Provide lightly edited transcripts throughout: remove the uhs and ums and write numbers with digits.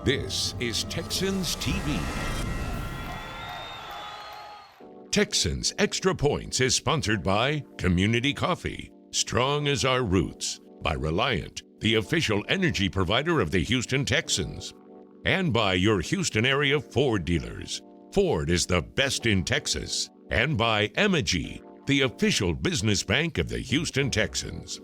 This is Texans TV. Texans Extra Points is sponsored by Community Coffee, strong as our roots, by Reliant, the official energy provider of the Houston Texans, and by your Houston area Ford dealers. Ford is the best in Texas, and by Emoji, the official business bank of the Houston Texans.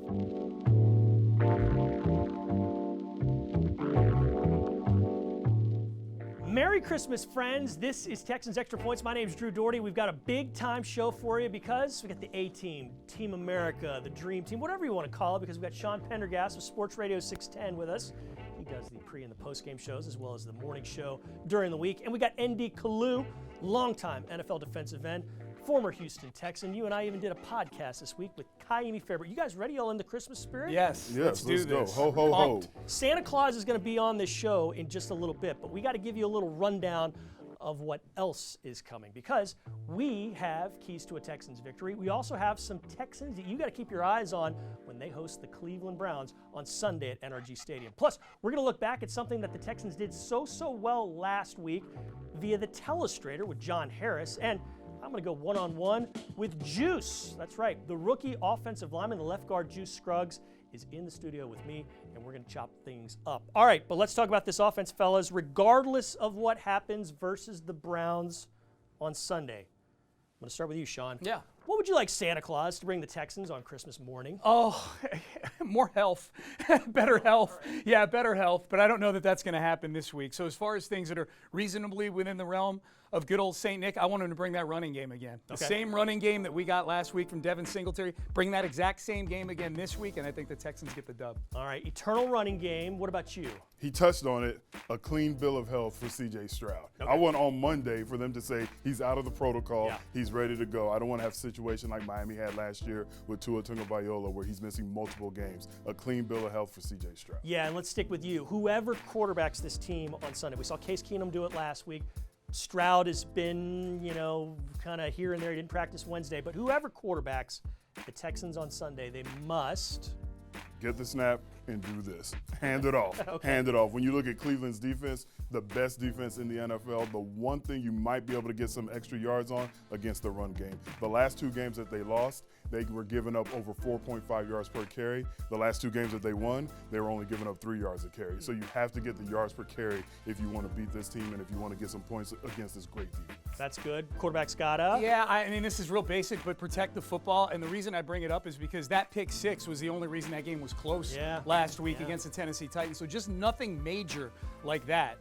Merry Christmas, friends. This is Texans Extra Points. My name is Drew Dougherty. We've got a big-time show for you because we got the A-Team, Team America, the Dream Team, whatever you want to call it, because we've got Sean Pendergast of SportsRadio 610 with us. He does the pre- and the post-game shows as well as the morning show during the week. And we got ND Kalu, longtime NFL defensive end, former Houston Texan. You and I even did a podcast this week with Kaimi Fairburn. You guys ready, all in the Christmas spirit? Yes, let's do go. this. Ho, ho, ho. Santa Claus is going to be on this show in just a little bit, but we got to give you a little rundown of what else is coming, because we have keys to a Texans victory. We also have some Texans that you got to keep your eyes on when they host the Cleveland Browns on Sunday at NRG Stadium. Plus, we're going to look back at something that the Texans did so well last week via the Telestrator with John Harris, and I'm going to go one-on-one with Juice. That's right. The rookie offensive lineman, the left guard Juice Scruggs, is in the studio with me, and we're going to chop things up. All right, but let's talk about this offense, fellas. Regardless of what happens versus the Browns on Sunday, I'm going to start with you, Sean. Yeah. What would you like Santa Claus to bring the Texans on Christmas morning? Oh, more health, better health. Yeah, better health, but I don't know that that's going to happen this week. So as far as things that are reasonably within the realm of good old St. Nick, I want him to bring that running game again. The same running game that we got last week from Devin Singletary, bring that exact same game again this week, and I think the Texans get the dub. All right, eternal running game. What about you? He touched on it, a clean bill of health for C.J. Stroud. Okay. I want on Monday for them to say he's out of the protocol, Yeah. he's ready to go. I don't want to have a situation like Miami had last year with Tua Tagovailoa where he's missing multiple games. A clean bill of health for C.J. Stroud. Yeah, and let's stick with you. Whoever quarterbacks this team on Sunday, we saw Case Keenum do it last week. Stroud has been, kind of here and there. He didn't practice Wednesday. But whoever quarterbacks the Texans on Sunday, they must Get the snap and do this. Hand it off. Okay. Hand it off. When you look at Cleveland's defense, the best defense in the NFL, the one thing you might be able to get some extra yards on against the run game. The last two games that they lost, they were giving up over 4.5 yards per carry. The last two games that they won, they were only giving up 3 yards a carry. So you have to get the yards per carry if you want to beat this team and if you want to get some points against this great defense. That's good. Quarterback's got up. Yeah, I mean, this is real basic, but protect the football. And the reason I bring it up is because that pick six was the only reason that game was close last week against the Tennessee Titans. So just nothing major like that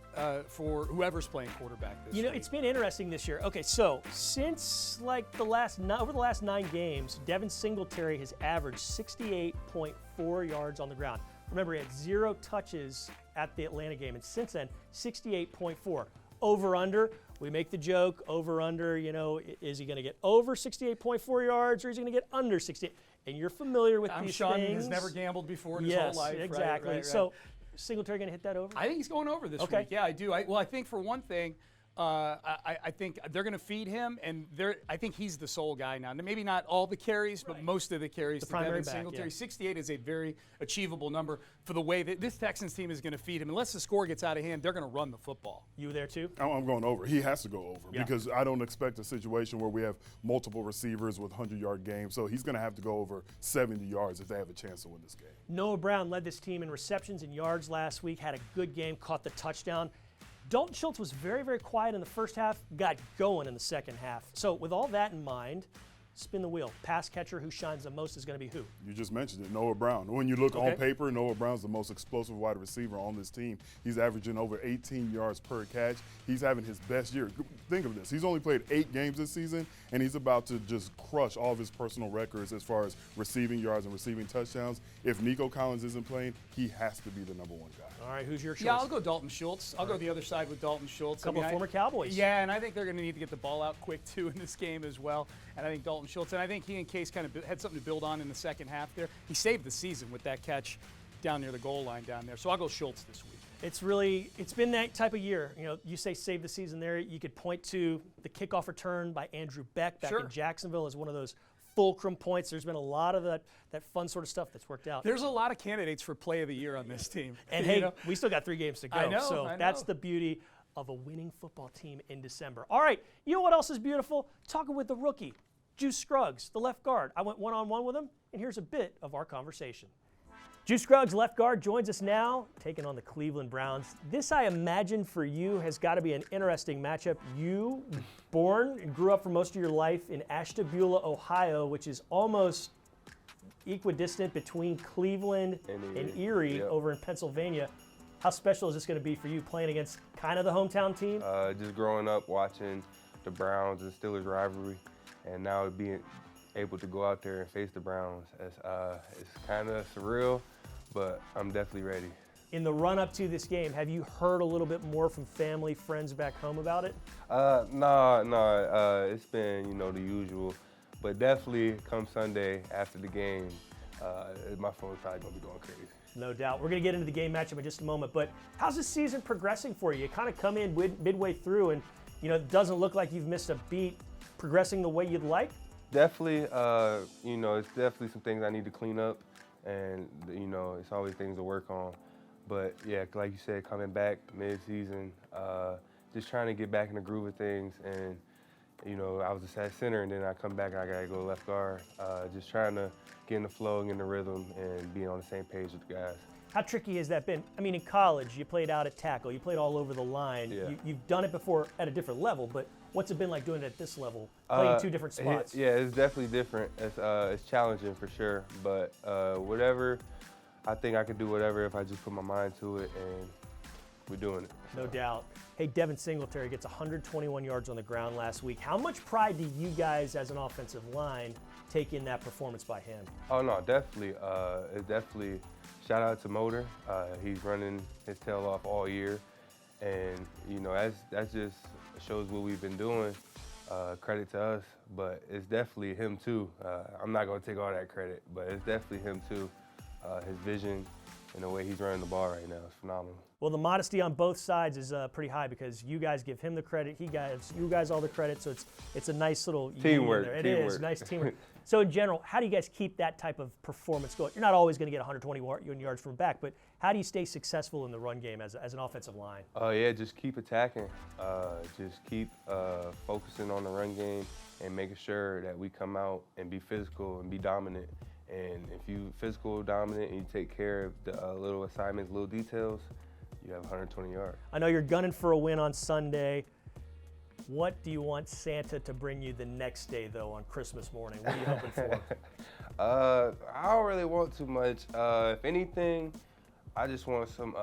for whoever's playing quarterback this week. It's been interesting this year. Okay, so since over the last 9 games, Devin Singletary has averaged 68.4 yards on the ground. Remember, he had 0 touches at the Atlanta game, and since then, 68.4. Over/under, we make the joke, over/under, is he going to get over 68.4 yards or is he going to get under 68? And you're familiar with these Sean things. has never gambled before in his whole life. Yes, exactly. Right. So Singletary going to hit that over? I think he's going over this week. Yeah, I do. I think for one thing, I think they're going to feed him, and I think he's the sole guy now. Maybe not all the carries, but most of the carries. The primary back, Singletary. 68 is a very achievable number for the way that this Texans team is going to feed him. Unless the score gets out of hand, they're going to run the football. You there too? I'm going over. He has to go over because I don't expect a situation where we have multiple receivers with 100-yard games. So he's going to have to go over 70 yards if they have a chance to win this game. Noah Brown led this team in receptions and yards last week, had a good game, caught the touchdown. Dalton Schultz was very, very quiet in the first half, got going in the second half. So with all that in mind, spin the wheel. Pass catcher who shines the most is going to be who? You just mentioned it, Noah Brown. When you look on paper, Noah Brown's the most explosive wide receiver on this team. He's averaging over 18 yards per catch. He's having his best year. Think of this. He's only played 8 games this season, and he's about to just crush all of his personal records as far as receiving yards and receiving touchdowns. If Nico Collins isn't playing, he has to be the number 1 guy. All right, who's your choice? Yeah, I'll go Dalton Schultz. I'll go the other side with Dalton Schultz. A couple of former Cowboys. Yeah, and I think they're going to need to get the ball out quick, too, in this game as well. And I think Dalton Schultz, and I think he and Case kind of had something to build on in the second half there. He saved the season with that catch down near the goal line down there. So I'll go Schultz this week. It's been that type of year. You say save the season there. You could point to the kickoff return by Andrew Beck back in Jacksonville as one of those fulcrum points. There's been a lot of that fun sort of stuff that's worked out. There's a lot of candidates for play of the year on this team. And hey, we still got 3 games to go. I know, so that's the beauty of a winning football team in December. All right, you know what else is beautiful? Talking with the rookie, Juice Scruggs, the left guard. I went one-on-one with him, and here's a bit of our conversation. Juice Scruggs, left guard, joins us now, taking on the Cleveland Browns. This, I imagine, for you has got to be an interesting matchup. You born and grew up for most of your life in Ashtabula, Ohio, which is almost equidistant between Cleveland and Erie over in Pennsylvania. How special is this going to be for you playing against kind of the hometown team? Just growing up watching the Browns and Steelers rivalry, and now being able to go out there and face the Browns, it's kind of surreal, but I'm definitely ready. In the run-up to this game, have you heard a little bit more from family, friends back home about it? No. It's been, the usual. But definitely come Sunday after the game, my phone's probably going to be going crazy. No doubt. We're going to get into the game matchup in just a moment, but how's the season progressing for you? You kind of come in midway through and, it doesn't look like you've missed a beat, progressing the way you'd like? Definitely, it's definitely some things I need to clean up, and, it's always things to work on. But, yeah, like you said, coming back mid-season, just trying to get back in the groove of things. And, I was a center, and then I come back and I got to go left guard. Just trying to get in the flow, get in the rhythm, and be on the same page with the guys. How tricky has that been? I mean, in college, you played out at tackle. You played all over the line. Yeah. You've done it before at a different level, but what's it been like doing it at this level, playing 2 different spots? Yeah, it's definitely different. It's challenging for sure, but whatever, I think I can do whatever if I just put my mind to it, and we're doing it. No doubt. Hey, Devin Singletary gets 121 yards on the ground last week. How much pride do you guys as an offensive line take in that performance by him? Oh, no, definitely. It's definitely shout out to Motor. He's running his tail off all year, and, that just shows what we've been doing. Credit to us, but it's definitely him too. I'm not going to take all that credit, but it's definitely him too. His vision and the way he's running the ball right now is phenomenal. Well, the modesty on both sides is pretty high because you guys give him the credit, he gives you guys all the credit, so it's a nice little teamwork. It is nice teamwork. So in general, how do you guys keep that type of performance going? You're not always going to get 120 yards from back, but how do you stay successful in the run game as an offensive line? Yeah, just keep attacking. Just keep focusing on the run game and making sure that we come out and be physical and be dominant. And if you physical dominant and you take care of the little assignments, little details, you have 120 yards. I know you're gunning for a win on Sunday. What do you want Santa to bring you the next day, though, on Christmas morning? What are you hoping for? I don't really want too much. If anything, I just want some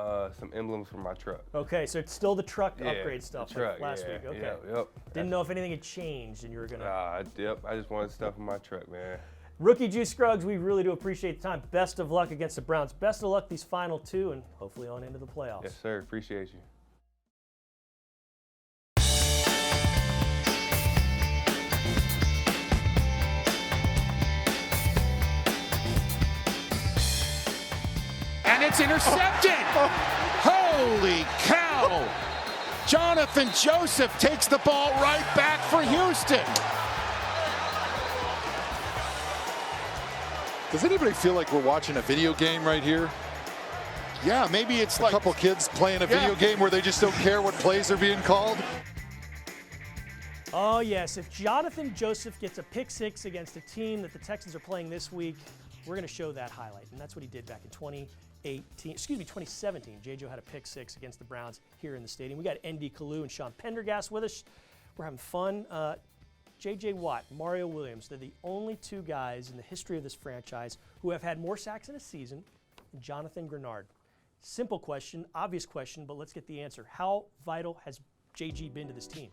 emblems for my truck. Okay, so it's still the truck upgrade stuff truck, like last week. Okay. Yep. Didn't know if anything had changed and you were going to. Yep. I just wanted stuff in my truck, man. Rookie Juice Scruggs, we really do appreciate the time. Best of luck against the Browns. Best of luck these final 2 and hopefully on into the playoffs. Yes, sir. Appreciate you. And it's intercepted. Holy cow. Jonathan Joseph takes the ball right back for Houston. Does anybody feel like we're watching a video game right here? Yeah, maybe it's like a couple kids playing a video game where they just don't care what plays are being called. Oh, yes. If Jonathan Joseph gets a pick 6 against a team that the Texans are playing this week, we're going to show that highlight. And that's what he did back in 2017. J.J. had a pick 6 against the Browns here in the stadium. We got ND Kalu and Sean Pendergast with us. We're having fun. J.J. Watt, Mario Williams, they're the only 2 guys in the history of this franchise who have had more sacks in a season than Jonathan Grenard. Simple question, obvious question, but let's get the answer. How vital has J.G. been to this team?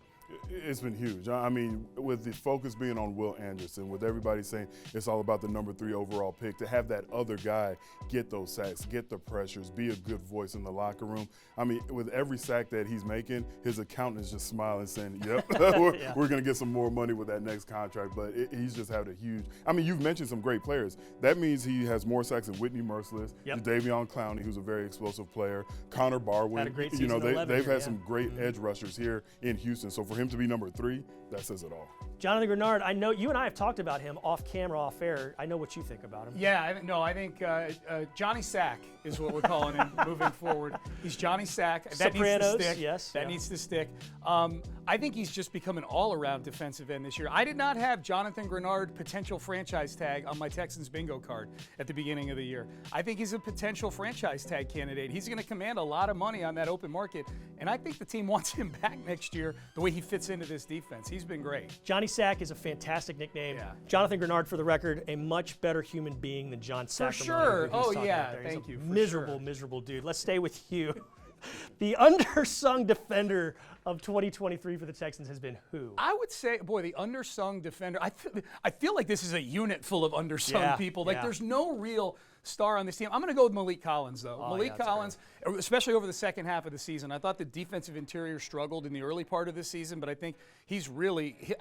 It's been huge. I mean, with the focus being on Will Anderson, with everybody saying it's all about the number 3 overall pick, to have that other guy get those sacks, get the pressures, be a good voice in the locker room. I mean, with every sack that he's making, his accountant is just smiling, saying, yep, we're going to get some more money with that next contract. But he's just had a huge – I mean, you've mentioned some great players. That means he has more sacks than Whitney Merciless, Davion Clowney, who's a very explosive player, Connor Barwin. Had a great season. They've had some great edge rushers here in Houston. So for him to be number 3, that says it all. Jonathan Grenard, I know you and I have talked about him off camera, off air. I know what you think about him. Yeah, I think Johnny Sack is what we're calling him moving forward. He's Johnny Sack. That Sopranos, needs to stick. yes. That needs to stick. I think he's just become an all-around defensive end this year. I did not have Jonathan Grenard potential franchise tag on my Texans bingo card at the beginning of the year. I think he's a potential franchise tag candidate. He's going to command a lot of money on that open market, and I think the team wants him back next year the way he fits into this defense. He's been great. Johnny Sack is a fantastic nickname. Yeah. Jonathan Grenard, for the record, a much better human being than John Sacramento. For sure. who he's Oh, talking yeah. about there. He's Thank a you. For miserable, sure. miserable dude. Let's stay with you. The undersung defender of 2023 for the Texans has been who? I would say, boy, the undersung defender. I feel like this is a unit full of undersung people. Like, there's no real star on this team. I'm going to go with Malik Collins, though. Malik Collins, especially over the second half of the season. I thought the defensive interior struggled in the early part of the season, but I think he's really,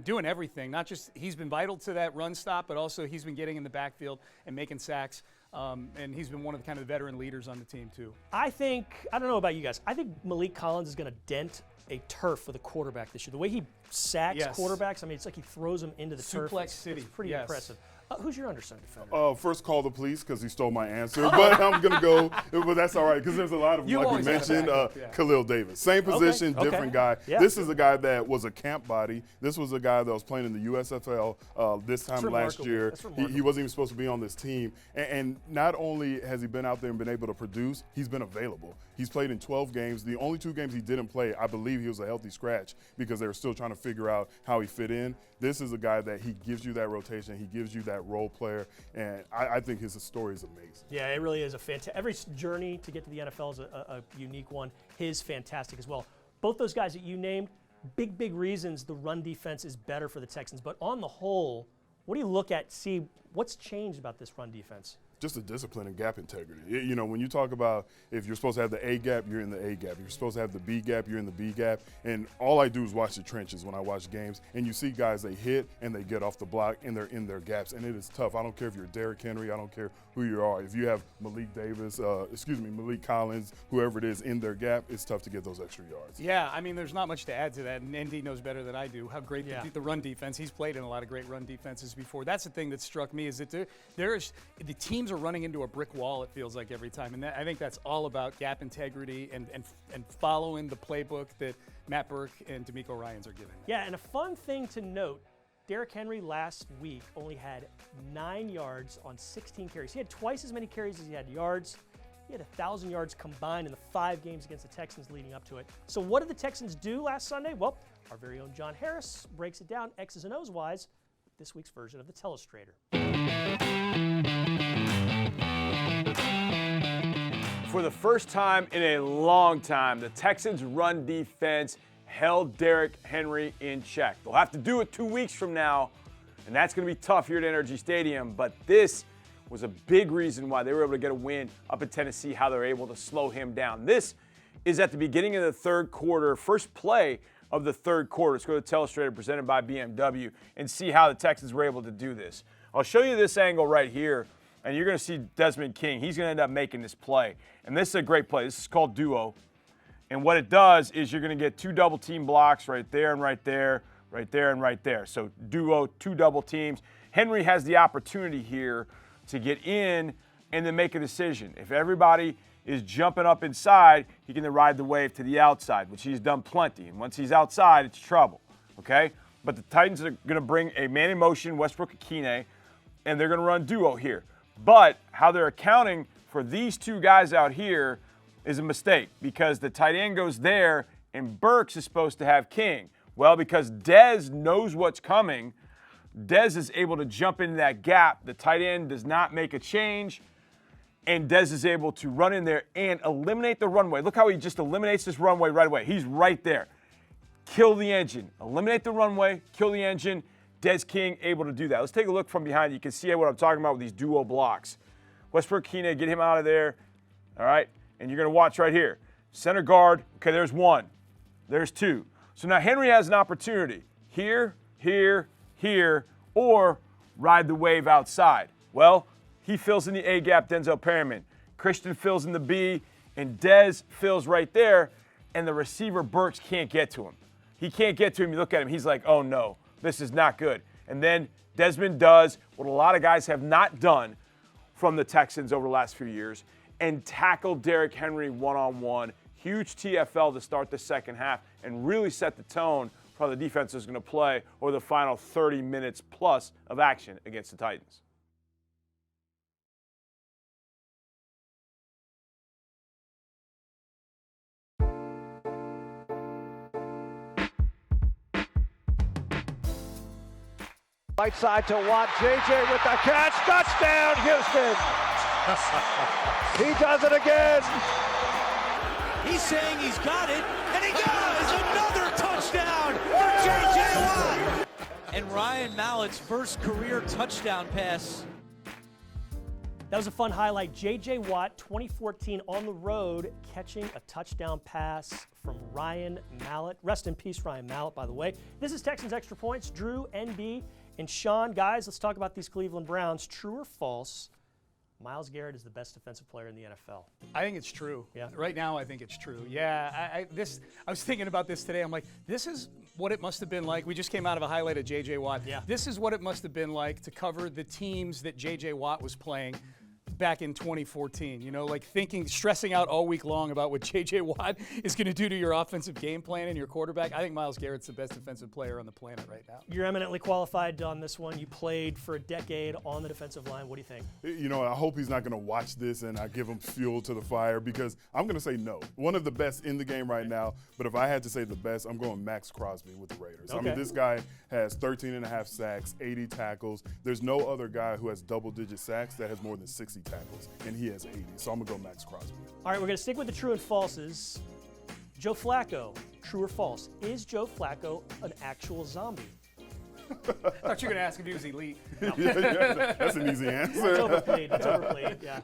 doing everything. Not just he's been vital to that run stop, but also he's been getting in the backfield and making sacks. And he's been one of the kind of veteran leaders on the team, too. I don't know about you guys, I think Malik Collins is going to dent a turf for the quarterback this year. The way he sacks quarterbacks, it's like he throws them into the turf. Suplex City. It's pretty impressive. Who's your undersung defender? First, call the police because he stole my answer. But I'm going to go, but that's all right because there's a lot of them, like we mentioned, Khalil Davis. Same position, different guy. Yeah. This is a guy that was a camp body. This was a guy that was playing in the USFL this time last year. He wasn't even supposed to be on this team. And not only has he been out there and been able to produce, he's been available. He's played in 12 games. The only 2 games he didn't play, I believe he was a healthy scratch because they were still trying to figure out how he fit in. This is a guy that he gives you that rotation. He gives you that role player. And I think his story is amazing. Yeah, it really is a fantastic. Every journey to get to the NFL is a unique one. His fantastic as well. Both those guys that you named, big reasons the run defense is better for the Texans. But on the whole, what do you look at, see what's changed about this run defense? Just the discipline and gap integrity. When you talk about if you're supposed to have the A gap, you're in the A gap. If you're supposed to have the B gap, you're in the B gap. And all I do is watch the trenches when I watch games. And you see guys, they hit and they get off the block and they're in their gaps. And it is tough. I don't care if you're Derrick Henry. I don't care who you are. If you have Malik Collins, whoever it is in their gap, it's tough to get those extra yards. Yeah, there's not much to add to that. And ND knows better than I do how great the run defense. He's played in a lot of great run defenses before. That's the thing that struck me is that the teams are running into a brick wall, it feels like, every time. And I think that's all about gap integrity and following the playbook that Matt Burke and D'Amico Ryans are giving. Yeah, and a fun thing to note, Derrick Henry last week only had 9 yards on 16 carries. He had twice as many carries as he had yards. He had 1,000 yards combined in the 5 games against the Texans leading up to it. So what did the Texans do last Sunday? Well, our very own John Harris breaks it down X's and O's wise with this week's version of the Telestrator. For the first time in a long time, the Texans' run defense held Derrick Henry in check. They'll have to do it 2 weeks from now, and that's going to be tough here at NRG Stadium, but this was a big reason why they were able to get a win up in Tennessee, how they were able to slow him down. This is at the beginning of the third quarter, first play of the third quarter. Let's go to Telestrator presented by BMW and see how the Texans were able to do this. I'll show you this angle right here, and you're going to see Desmond King. He's going to end up making this play, and this is a great play. This is called duo, and what it does is you're going to get 2 double team blocks right there and right there, right there and right there. So duo, 2 double teams. Henry has the opportunity here to get in and then make a decision. If everybody is jumping up inside, he can then ride the wave to the outside, which he's done plenty. And once he's outside, it's trouble, okay? But the Titans are going to bring a man in motion, Westbrook-Akine, and they're going to run duo here. But how they're accounting for these 2 guys out here is a mistake because the tight end goes there and Burks is supposed to have King. Well, because Dez knows what's coming, Dez is able to jump into that gap. The tight end does not make a change, and Dez is able to run in there and eliminate the runway. Look how he just eliminates this runway right away. He's right there. Kill the engine. Eliminate the runway, kill the engine. Dez King able to do that. Let's take a look from behind. You can see what I'm talking about with these duo blocks. Westbrook-Akine, get him out of there. All right, and you're going to watch right here. Center guard, okay, there's 1. There's 2. So now Henry has an opportunity. Here, or ride the wave outside. Well, he fills in the A gap, Denzel Perryman. Christian fills in the B, and Dez fills right there, and the receiver Burks can't get to him. He can't get to him. You look at him, he's like, oh no. this is not good. And then Desmond does what a lot of guys have not done from the Texans over the last few years and tackle Derrick Henry one-on-one. Huge TFL to start the second half and really set the tone for how the defense is going to play over the final 30 minutes plus of action against the Titans. Right side to Watt. JJ with the catch. Touchdown, Houston. He does it again. He's saying he's got it, and he does! Another touchdown for J.J. Watt! And Ryan Mallett's first career touchdown pass. That was a fun highlight. J.J. Watt, 2014, on the road, catching a touchdown pass from Ryan Mallett. Rest in peace, Ryan Mallett, by the way. This is Texans Extra Points. Drew, NB, and Sean. Guys, let's talk about these Cleveland Browns. True or false? Myles Garrett is the best defensive player in the NFL. I think it's true. Yeah. Right now, I think it's true. Yeah. I was thinking about this today. I'm like, this is what it must have been like. We just came out of a highlight of J.J. Watt. Yeah. This is what it must have been like to cover the teams that J.J. Watt was playing back in 2014. You know, like stressing out all week long about what J.J. Watt is going to do to your offensive game plan and your quarterback. I think Myles Garrett's the best defensive player on the planet right now. You're eminently qualified on this one. You played for a decade on the defensive line. What do you think? You know, I hope he's not going to watch this and I give him fuel to the fire because I'm going to say no. One of the best in the game right now, but if I had to say the best, I'm going Max Crosby with the Raiders. Okay. I mean, this guy has 13.5 sacks, 80 tackles. There's no other guy who has double-digit sacks that has more than 60 tackles, and he has 80. So I'm going to go Max Crosby. All right, we're going to stick with the true and falses. Joe Flacco, true or false? Is Joe Flacco an actual zombie? I thought you were going to ask if he was elite. No. Yeah, that's an easy answer. That's overplayed. That's overplayed, yeah.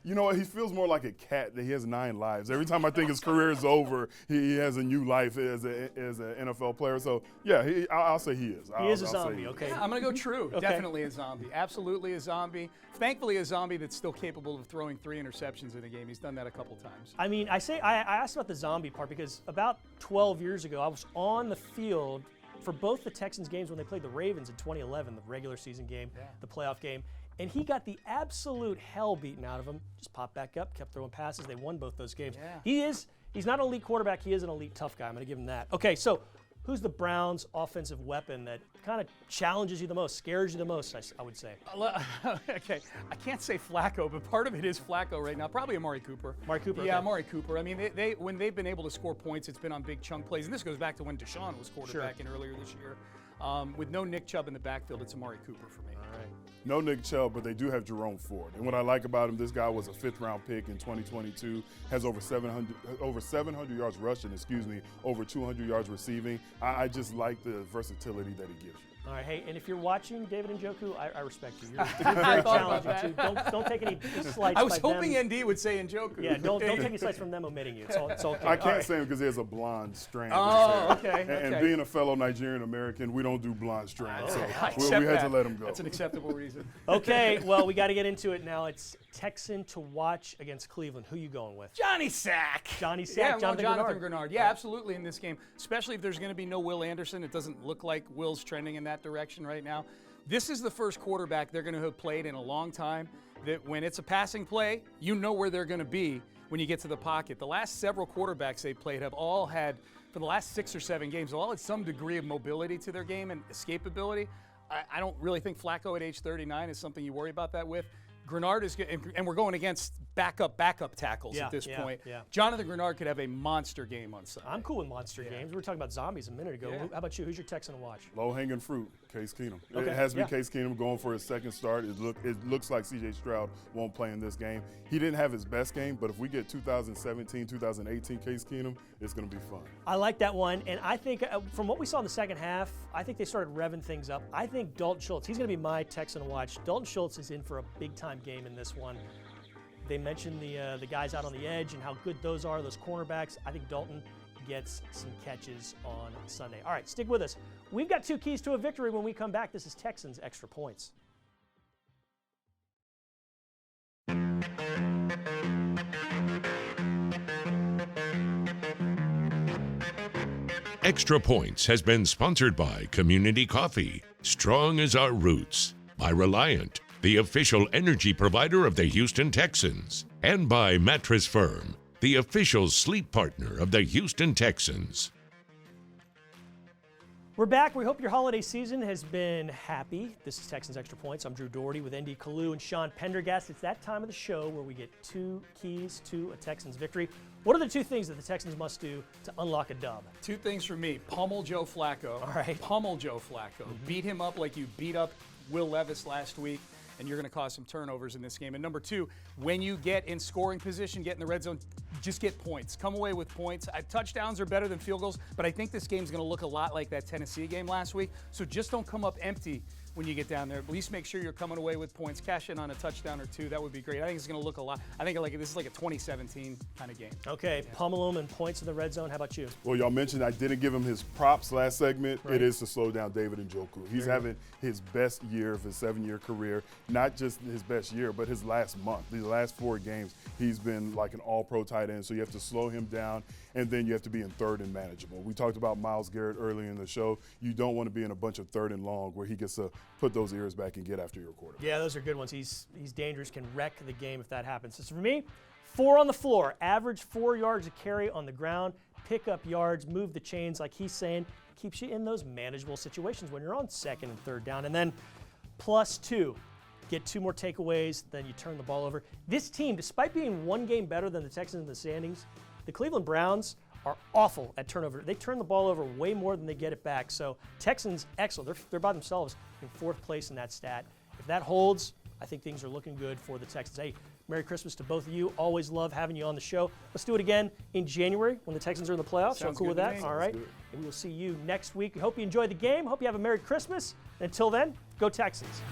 You know what? He feels more like a cat that he has 9 lives. Every time I think his career is over, he has a new life as an NFL player. So, yeah, I'll say he is. He is a zombie, okay. Yeah, I'm going to go true. Okay. Definitely a zombie. Absolutely a zombie. Thankfully, a zombie that's still capable of throwing 3 interceptions in a game. He's done that a couple times. I mean, I asked about the zombie part because about 12 years ago, I was on the field for both the Texans games when they played the Ravens in 2011, the regular season game, the playoff game, and he got the absolute hell beaten out of him. Just popped back up, kept throwing passes. They won both those games. Yeah. He's not an elite quarterback. He is an elite tough guy. I'm going to give him that. Okay, so who's the Browns' offensive weapon that kind of challenges you the most, scares you the most, I would say? Okay, I can't say Flacco, but part of it is Flacco right now. Probably Amari Cooper. Amari Cooper, Yeah, okay. Amari Cooper. I mean, they when they've been able to score points, it's been on big chunk plays. And this goes back to when Deshaun was quarterbacking earlier this year. With no Nick Chubb in the backfield, it's Amari Cooper for me. All right. No Nick Chubb, but they do have Jerome Ford. And what I like about him, this guy was a 5th-round pick in 2022, has over 700 yards rushing, over 200 yards receiving. I just like the versatility that he gives you. All right, hey, and if you're watching David Njoku, I respect you. You're very challenging too. Don't take any slights. I was by hoping them. ND would say Njoku. Yeah, don't take any slights from them omitting you. It's okay. I can't say him because he has a blonde strand. Oh, in his hair. okay. And being a fellow Nigerian American, we don't do blonde strands, so I we accept had to that. let him go. That's an acceptable reason. Okay, well, we got to get into it now. It's Texan to watch against Cleveland. Who you going with? Johnny Sack. Johnny Sack. Yeah, Jonathan Jonathan Grenard. Grenard. Yeah, absolutely in this game, especially if there's going to be no Will Anderson. It doesn't look like Will's trending in that direction right now. This is the first quarterback they're going to have played in a long time that when it's a passing play, you know where they're going to be when you get to the pocket. The last several quarterbacks they played have all had, for the last 6 or 7 games, all had some degree of mobility to their game and escapability. I don't really think Flacco at age 39 is something you worry about that with. Grenard is good, and we're going against backup tackles at this point. Yeah. Jonathan Grenard could have a monster game on Sunday. I'm cool with monster games. We were talking about zombies a minute ago. Yeah. How about you? Who's your Texan to watch? Low-hanging fruit, Case Keenum. Okay, It has to be yeah. Case Keenum going for his second start. It looks like C.J. Stroud won't play in this game. He didn't have his best game, but if we get 2017, 2018 Case Keenum, it's going to be fun. I like that one, and I think from what we saw in the second half, I think they started revving things up. I think Dalton Schultz, he's going to be my Texan to watch. Dalton Schultz is in for a big-time game in this one. They mentioned the guys out on the edge and how good those are, those cornerbacks. I think Dalton gets some catches on Sunday. All right, stick with us. We've got 2 keys to a victory when we come back. This is Texans Extra Points. Extra Points has been sponsored by Community Coffee, Strong as Our Roots, by Reliant, the official energy provider of the Houston Texans, and by Mattress Firm, the official sleep partner of the Houston Texans. We're back. We hope your holiday season has been happy. This is Texans Extra Points. I'm Drew Dougherty with ND Kalu and Sean Pendergast. It's that time of the show where we get 2 keys to a Texans victory. What are the 2 things that the Texans must do to unlock a dub? 2 things for me. Pummel Joe Flacco. All right. Pummel Joe Flacco. Beat him up like you beat up Will Levis last week, and you're going to cause some turnovers in this game. And number 2, when you get in scoring position, get in the red zone, just get points. Come away with points. Touchdowns are better than field goals, but I think this game's going to look a lot like that Tennessee game last week. So just don't come up empty when you get down there. At least make sure you're coming away with points. Cash in on a touchdown or 2. That would be great. I think it's going to look a lot. I think this is like a 2017 kind of game. Okay, yeah. Pummel him and points in the red zone. How about you? Well, y'all mentioned I didn't give him his props last segment. Right. It is to slow down David Njoku. He's having his best year of his 7-year career. Not just his best year, but his last month. These last 4 games, he's been like an all-pro tight end. So you have to slow him down, and then you have to be in third and manageable. We talked about Myles Garrett earlier in the show. You don't want to be in a bunch of third and long where he gets to put those ears back and get after your quarterback. Yeah, those are good ones. He's dangerous, can wreck the game if that happens. So for me, 4 on the floor, average 4 yards a carry on the ground, pick up yards, move the chains like he's saying, keeps you in those manageable situations when you're on 2nd and 3rd down. And then +2, get 2 more takeaways, then you turn the ball over. This team, despite being 1 game better than the Texans in the standings, the Cleveland Browns are awful at turnover. They turn the ball over way more than they get it back. So Texans, excellent. They're by themselves in 4th place in that stat. If that holds, I think things are looking good for the Texans. Hey, Merry Christmas to both of you. Always love having you on the show. Let's do it again in January when the Texans are in the playoffs. Sounds cool with good to that? me. All right. And we will see you next week. We hope you enjoyed the game. Hope you have a Merry Christmas. And until then, go Texans.